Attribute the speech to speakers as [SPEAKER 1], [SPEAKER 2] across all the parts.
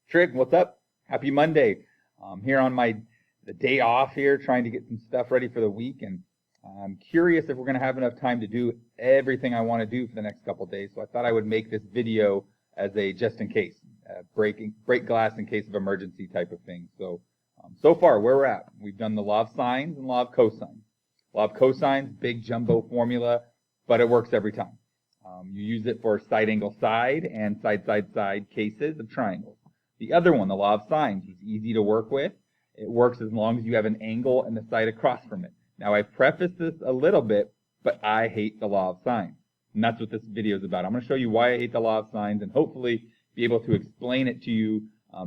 [SPEAKER 1] Trig, what's up? Happy Monday. Here on the day off here, trying to get some stuff ready for the week, and I'm curious if we're going to have enough time to do everything I want to do for the next couple of days. So I thought I would make this video as a just in case, break glass in case of emergency type of thing. So far where we're at, we've done the law of sines and law of cosines. Law of cosines, big jumbo formula, but it works every time. You use it for side angle side and side cases of triangles. The other one, the law of sines, is easy to work with. It works as long as you have an angle and the side across from it. Now, I prefaced this a little bit, but I hate the law of sines. And that's what this video is about. I'm going to show you why I hate the law of sines and hopefully be able to explain it to you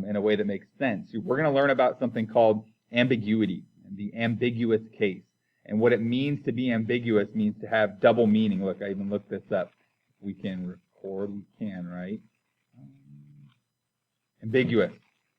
[SPEAKER 1] in a way that makes sense. We're going to learn about something called ambiguity, the ambiguous case. And what it means to be ambiguous means to have double meaning. Look, I even looked this up. We can record, we can, right? Ambiguous,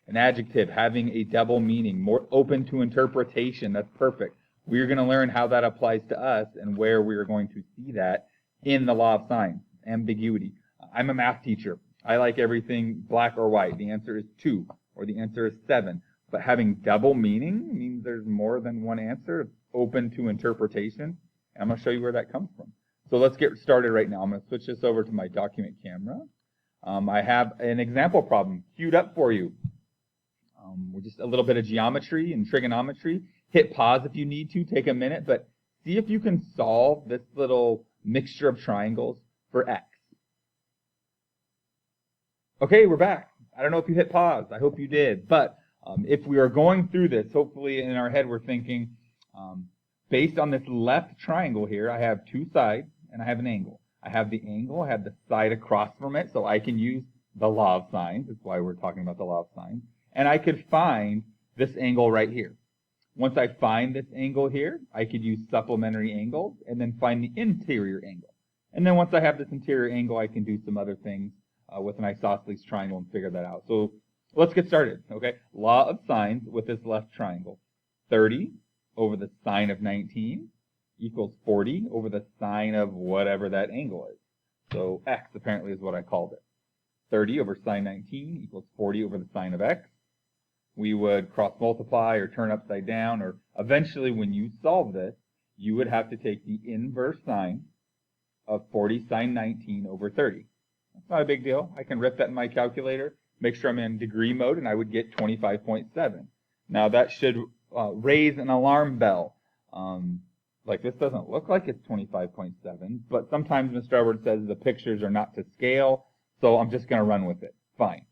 [SPEAKER 1] an adjective having a double meaning, more open to interpretation. That's perfect. We're going to learn how that applies to us and where we are going to see that in the law of sines, ambiguity. I'm a math teacher. I like everything black or white. The answer is 2, or the answer is 7. But having double meaning means there's more than one answer. It's open to interpretation. And I'm going to show you where that comes from. So let's get started right now. I'm going to switch this over to my document camera. I have an example problem queued up for you. With just a little bit of geometry and trigonometry. Hit pause if you need to, take a minute, but see if you can solve this little mixture of triangles for x. Okay, we're back. I don't know if you hit pause. I hope you did. But if we are going through this, hopefully in our head we're thinking, based on this left triangle here, I have two sides and I have an angle. I have the angle, I have the side across from it, so I can use the law of sines. That's why we're talking about the law of sines. And I could find this angle right here. Once I find this angle here, I could use supplementary angles and then find the interior angle. And then once I have this interior angle, I can do some other things with an isosceles triangle and figure that out. So let's get started, okay? Law of sines with this left triangle. 30 over the sine of 19 equals 40 over the sine of whatever that angle is. So x apparently is what I called it. 30 over sine 19 equals 40 over the sine of x. We would cross multiply or turn upside down, or eventually when you solve this, you would have to take the inverse sine of 40 sine 19 over 30. That's not a big deal. I can rip that in my calculator, make sure I'm in degree mode, and I would get 25.7. Now that should raise an alarm bell. Like this doesn't look like it's 25.7, but sometimes Mr. Edwards says the pictures are not to scale, so I'm just going to run with it. Fine.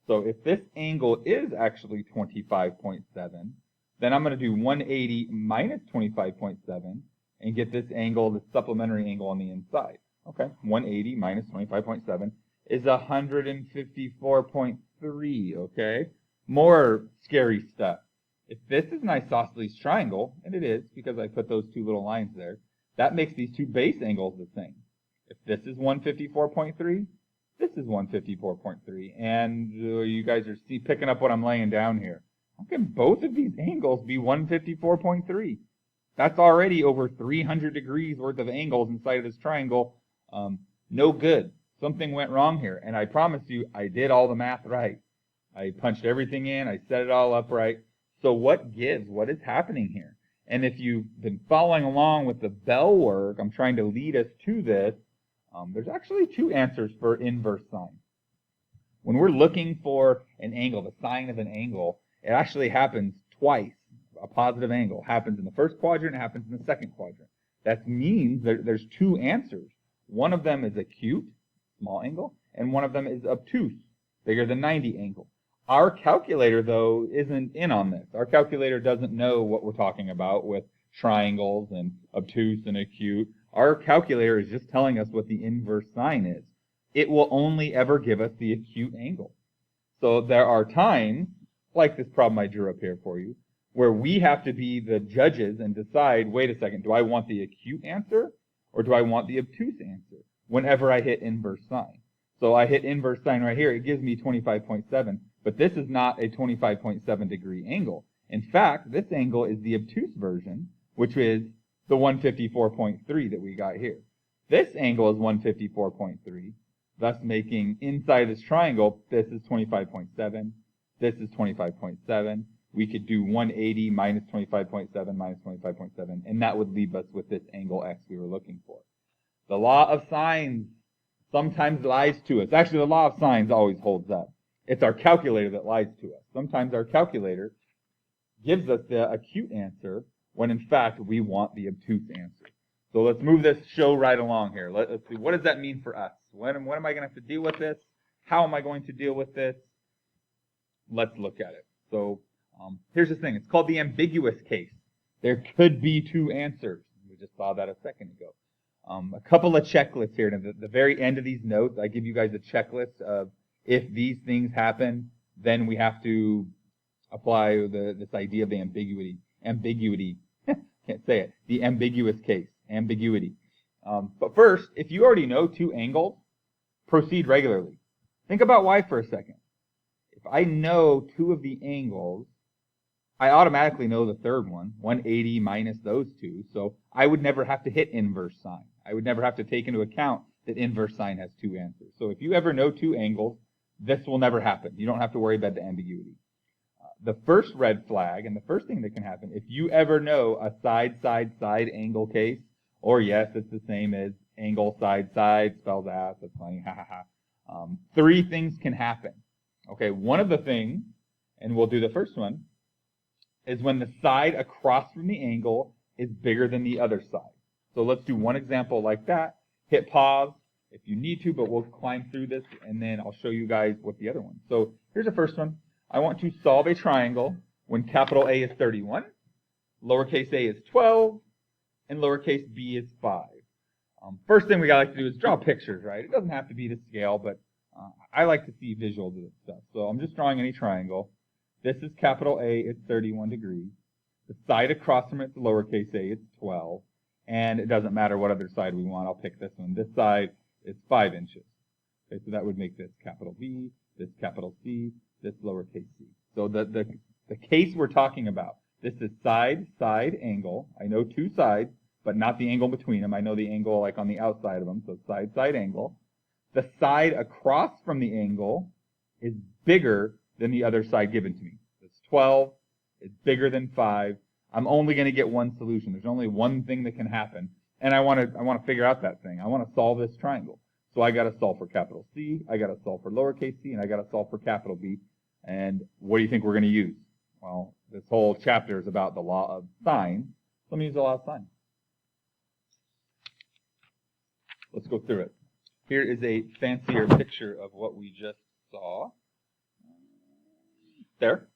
[SPEAKER 1] So if this angle is actually 25.7, then I'm going to do 180 minus 25.7 and get this angle, the supplementary angle on the inside. Okay, 180 minus 25.7 is 154.3, okay? More scary stuff. If this is an isosceles triangle, and it is because I put those two little lines there, that makes these two base angles the same. If this is 154.3, this is 154.3, and you guys are picking up what I'm laying down here. How can both of these angles be 154.3? That's already over 300 degrees worth of angles inside of this triangle. No good. Something went wrong here, and I promise you, I did all the math right. I punched everything in, I set it all up right. So what gives? What is happening here? And if you've been following along with the bell work, I'm trying to lead us to this. There's actually two answers for inverse sine. When we're looking for an angle, the sine of an angle, it actually happens twice. A positive angle happens in the first quadrant, it happens in the second quadrant. That means there's two answers. One of them is acute, small angle, and one of them is obtuse, bigger than 90 angle. Our calculator, though, isn't in on this. Our calculator doesn't know what we're talking about with triangles and obtuse and acute. Our calculator is just telling us what the inverse sine is. It will only ever give us the acute angle. So there are times, like this problem I drew up here for you, where we have to be the judges and decide, wait a second, do I want the acute answer or do I want the obtuse answer whenever I hit inverse sine? So I hit inverse sine right here. It gives me 25.7, but this is not a 25.7 degree angle. In fact, this angle is the obtuse version, which is the 154.3 that we got here. This angle is 154.3, thus making inside this triangle, this is 25.7, This is 25.7. We could do 180 minus 25.7 minus 25.7, and that would leave us with this angle x we were looking for. The law of sines sometimes lies to us. Actually, the law of sines always holds up. It's our calculator that lies to us. Sometimes our calculator gives us the acute answer when in fact we want the obtuse answer. So let's move this show right along here. Let's see, what does that mean for us? When am I going to have to deal with this? How am I going to deal with this? Let's look at it. So here's the thing. It's called the ambiguous case. There could be two answers. We just saw that a second ago. A couple of checklists here. And at the very end of these notes, I give you guys a checklist of if these things happen, then we have to apply this idea of the ambiguity. Can't say it. The ambiguous case. Ambiguity. But first, if you already know two angles, proceed regularly. Think about why for a second. If I know two of the angles, I automatically know the third one, 180 minus those two, so I would never have to hit inverse sine. I would never have to take into account that inverse sine has two answers. So if you ever know two angles, this will never happen. You don't have to worry about the ambiguity. The first red flag, and the first thing that can happen, if you ever know a side angle case, or yes, it's the same as angle side, spells ass, that's funny, ha ha ha. Three things can happen. Okay, one of the things, and we'll do the first one, is when the side across from the angle is bigger than the other side. So let's do one example like that. Hit pause if you need to, but we'll climb through this, and then I'll show you guys what the other one. So here's the first one. I want to solve a triangle when capital A is 31, lowercase a is 12, and lowercase b is 5. First thing we gotta like to do is draw pictures, right? It doesn't have to be to scale, but I like to see visuals of this stuff. So I'm just drawing any triangle. This is capital A, it's 31 degrees. The side across from it's lowercase a, it's 12. And it doesn't matter what other side we want, I'll pick this one. This side is 5 inches. Okay, so that would make this capital B, this capital C, this lowercase c. So the case we're talking about, this is side angle. I know two sides, but not the angle between them. I know the angle like on the outside of them, so side angle. The side across from the angle is bigger than the other side given to me. It's 12, it's bigger than 5. I'm only going to get one solution. There's only one thing that can happen, and I want to figure out that thing. I want to solve this triangle. So I got to solve for capital C, I got to solve for lowercase c, and I got to solve for capital B. And what do you think we're going to use? Well, this whole chapter is about the law of sine. So let me use the law of sine. Let's go through it. Here is a fancier picture of what we just saw. There.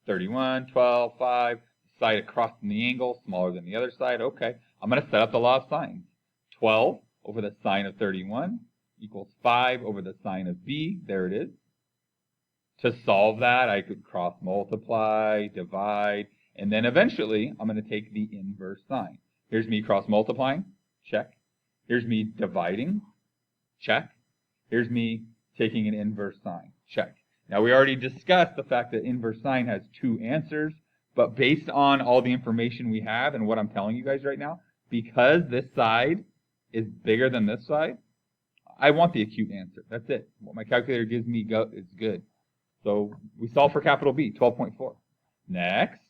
[SPEAKER 1] 31, 12, 5. Side across from the angle, smaller than the other side. Okay. I'm going to set up the law of sine. 12 over the sine of 31 equals 5 over the sine of b. There it is. To solve that, I could cross multiply, divide, and then eventually I'm going to take the inverse sine. Here's me cross multiplying. Check. Here's me dividing. Check. Here's me taking an inverse sine. Check. Now we already discussed the fact that inverse sine has two answers, but based on all the information we have and what I'm telling you guys right now, because this side is bigger than this side, I want the acute answer. That's it. What my calculator gives me is good. So we solve for capital B, 12.4. Next,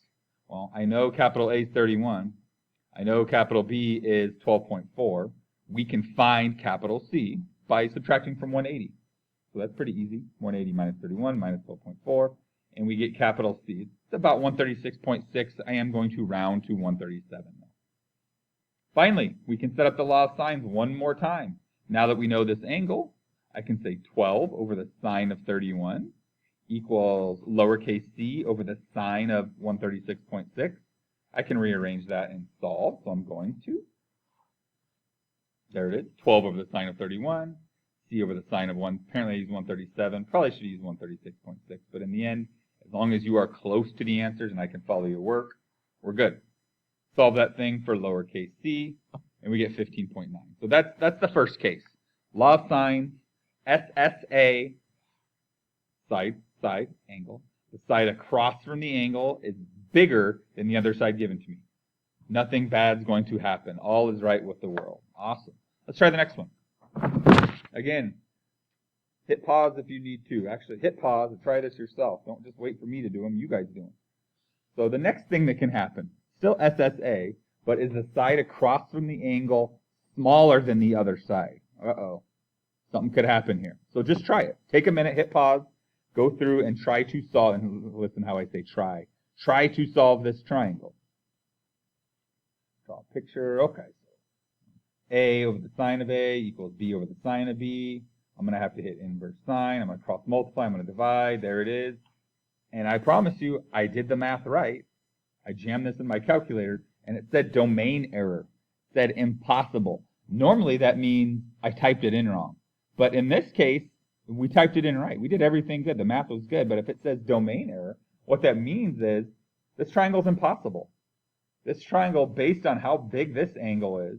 [SPEAKER 1] well, I know capital A is 31. I know capital B is 12.4. We can find capital C by subtracting from 180. So that's pretty easy. 180 minus 31 minus 12.4. And we get capital C. It's about 136.6. I am going to round to 137 now. Finally, we can set up the law of sines one more time. Now that we know this angle, I can say 12 over the sine of 31 equals lowercase c over the sine of 136.6. I can rearrange that and solve, so I'm going to. There it is, 12 over the sine of 31, c over the sine of 1. Apparently I use 137. Probably should use 136.6, but in the end, as long as you are close to the answers and I can follow your work, we're good. Solve that thing for lowercase c, and we get 15.9. So that's the first case. Law of sines, SSA, side, angle. The side across from the angle is bigger than the other side given to me. Nothing bad's going to happen. All is right with the world. Awesome. Let's try the next one. Again, Hit pause if you need to. Actually, hit pause and try this yourself. Don't just wait for me to do them. You guys do them. So the next thing that can happen, still SSA, but is the side across from the angle smaller than the other side? Uh-oh. Something could happen here. So just try it. Take a minute, hit pause, go through and try to solve, and listen how I say try. Try to solve this triangle. Draw a picture. Okay. A over the sine of A equals B over the sine of B. I'm going to have to hit inverse sine. I'm going to cross multiply. I'm going to divide. There it is. And I promise you, I did the math right. I jammed this in my calculator, and it said domain error. It said impossible. Normally, that means I typed it in wrong. But in this case, we typed it in right. We did everything good. The math was good. But if it says domain error, what that means is this triangle is impossible. This triangle, based on how big this angle is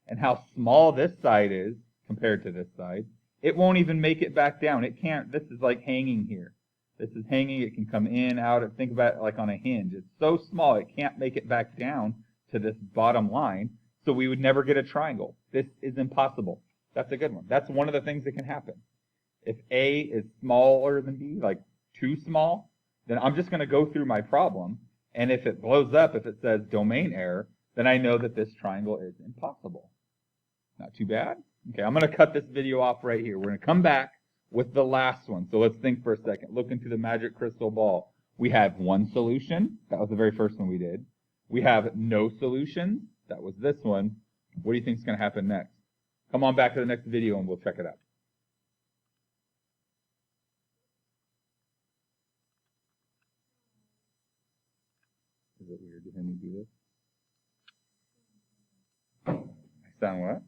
[SPEAKER 1] and how small this side is compared to this side, it won't even make it back down. It can't. This is like hanging here. This is hanging. It can come in, out. Think about it like on a hinge. It's so small, it can't make it back down to this bottom line, so we would never get a triangle. This is impossible. That's a good one. That's one of the things that can happen. If A is smaller than B, like too small, then I'm just going to go through my problem, and if it blows up, if it says domain error, then I know that this triangle is impossible. Not too bad? Okay, I'm going to cut this video off right here. We're going to come back with the last one. So let's think for a second. Look into the magic crystal ball. We have one solution. That was the very first one we did. We have no solutions. That was this one. What do you think is going to happen next? Come on back to the next video and we'll check it out. Is it weird to hear me do this? I sound what?